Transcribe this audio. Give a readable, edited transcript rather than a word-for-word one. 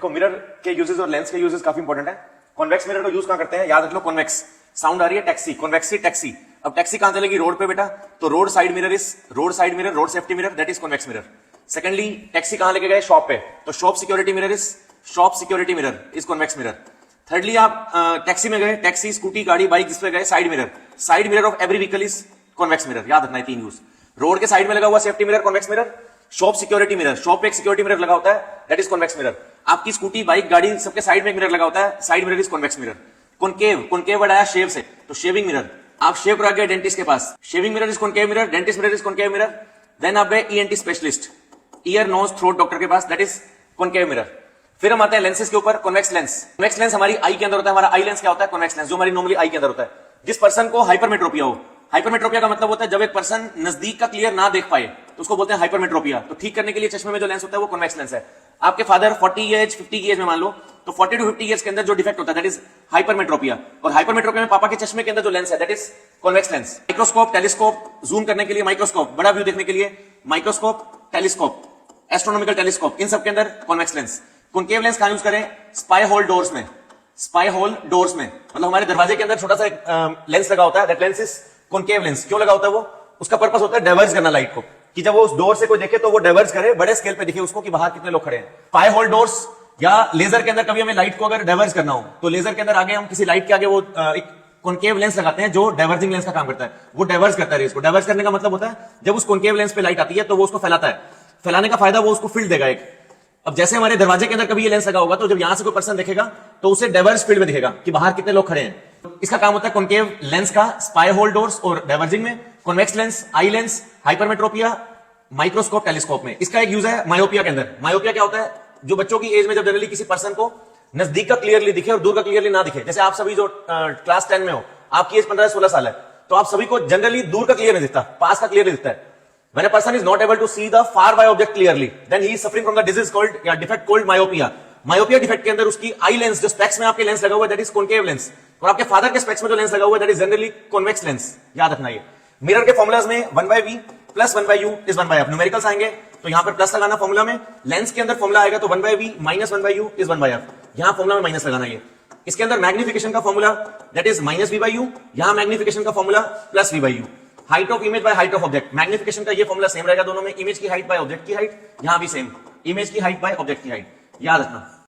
देखो मिरर के यूजेस और लेंस के यूजेस काफी इंपॉर्टेंट है। कॉन्वेक्स मिरर का यूज कहां करते हैं, याद रख लो कॉन्वेक्स। साउंड आ रही है टैक्सी, कॉन्वेक्सी टैक्सी। अब टैक्सी कहां चलेगी, रोड पे बेटा, तो road side mirror is road side mirror, road safety mirror, that is convex mirror. Secondly taxi कहां लेके गए, शॉप पे, तो shop security mirror is shop security mirror is convex mirror. Thirdly आप टैक्सी में गए, टैक्सी स्कूटी गाड़ी bike जिस पे गए, side mirror of every vehicle is convex mirror, याद रखना है तीन यूज। रोड के साइड में लगा हुआ safety mirror convex mirror, shop security mirror, shop पे एक सिक्योरिटी मिरर लगा होता है, दैट इज कॉन्वेक्स मिरर। आपकी स्कूटी बाइक गाड़ी सबके साइड में एक मिरर लगा होता है, side mirror is convex mirror. Concave word आया शेव से, तो शेविंग मिरर, आप शेव करा गए डेंटिस्ट के पास, shaving mirror is concave mirror, dentist mirror is concave mirror. Then आप गए ENT specialist, ear nose throat doctor के पास, दैट इज कॉनकेव मिरर। फिर हम आते हैं लेंसेज के ऊपर, कॉन्वेक्स लेंस। कॉन्वेक्स लेंस हमारी आई के अंदर होता है, हमारा आई लेंस क्या होता है, कॉन्वेक्स लेंस, जो हमारी नॉर्मली आई के अंदर होता है। जिस पर्सन को हाइपरमेट्रोपिया हो, हाइपरमेट्रोपिया का मतलब होता है जब एक पर्सन नजदीक का क्लियर ना देख पाए तो उसको बोलते हैं हाइपरमेट्रोपिया। तो ठीक करने के लिए चश्मे में जो लेंस होता है वो कॉन्वेक्स लेंस है। आपके फादर 40 एज 50 एज में मान लो, तो 40 to 50 इयर्स के अंदर जो डिफेक्ट होता है दैट इज हाइपरमेट्रोपिया। और हाइपरमेट्रोपिया में पापा के चश्मे के अंदर जो लेंस है that is convex lens. Microscope, telescope, zoom करने के लिए माइक्रोस्कोप, बड़ा व्यू देखने के लिए माइक्रोस्कोप, टेलीस्कोप, एस्ट्रोनॉमिकल टेलीस्कोप, इन सब के अंदर कॉन्वेक्स लेंस। कॉनकेव लेंस कहां यूज करें, स्पाई होल डोर्स में, स्पाई होल डोर्स में, मतलब हमारे दरवाजे के अंदर छोटा सा एक लेंस लगा होता है, that lens is concave lens. क्यों लगा होता है वो, उसका पर्पस होता है डाइवर्ज करना लाइट को, कि जब वो उस डोर से कोई देखे तो वो डाइवर्ज करे, बड़े स्केल पे दिखे उसको कि बाहर कितने लोग खड़े हैं। स्पाई होल डोर्स या लेजर के अंदर कभी हमें लाइट को अगर डाइवर्ज करना हो तो लेजर के अंदर आगे हम किसी लाइट के आगे वो एक कॉनकेव लेंस लगाते हैं जो डाइवर्जिंग लेंस का काम करता है, वो डाइवर्ज करता है रेस को। डाइवर्ज करने का मतलब होता है जब उस कॉनकेव लेंस पे लाइट आती है तो वो उसको फैलाता है, फैलाने का फायदा वो उसको फील्ड देगा एक। अब जैसे हमारे दरवाजे के अंदर कभी ये लेंस लगा होगा तो जब यहां से कोई पर्सन देखेगा तो उसे डाइवर्ज फील्ड में दिखेगा कि बाहर कितने लोग खड़े हैं। इसका काम होता है कॉनकेव लेंस का, स्पाई होल डोर्स और डाइवर्जिंग में, convex lens, eye lens, hypermetropia, microscope, telescope में। इसका एक यूज है मायोपिया के अंदर। मायोपिया क्या होता है, जो बच्चों की एज में जब जनरली किसी पर्सन को नजदीक का क्लियरली दिखे और दूर का क्लियरली ना दिखे। जैसे आप सभी जो क्लास 10 में हो, आपकी एज 15-16 साल है, तो आप सभी को जनरली दूर का क्लियर नहीं दिखता, पास का क्लियरली दिखता है। When a person is not able to see the far by object clearly, then he is suffering from the disease called या defect called myopia. Myopia defect के अंदर उसकी आई लेंस, जो स्पेक्स में आपके लेंस लगा हुआ है, that is concave lens, और आपके फादर के स्पेक्स में जो लेंस लगा हुआ है that is generally convex lens, याद रखना ये। मिरर के फॉर्मुलाज में 1/v plus 1/u is 1/f, numericals आएंगे तो यहां पर प्लस लगाना फॉर्मुला में, लेंस के अंदर फॉर्मुला आएगा तो 1/v minus 1/u is 1/f, यहां फॉर्मुला में माइनस लगाना ये। इसके अंदर मैग्निफिकेशन का फॉर्मुला दैट इज -v/u, यहां मैग्निफिकेशन का formula plus v/u। Height of image by height of object, magnification का ये फॉर्मुला सेम रहेगा दोनों में, इमेज की हाइट बाय ऑब्जेक्ट की हाइट, यहां भी सेम, इमेज की हाइट बाय ऑब्जेक्ट की हाइट, याद रखना।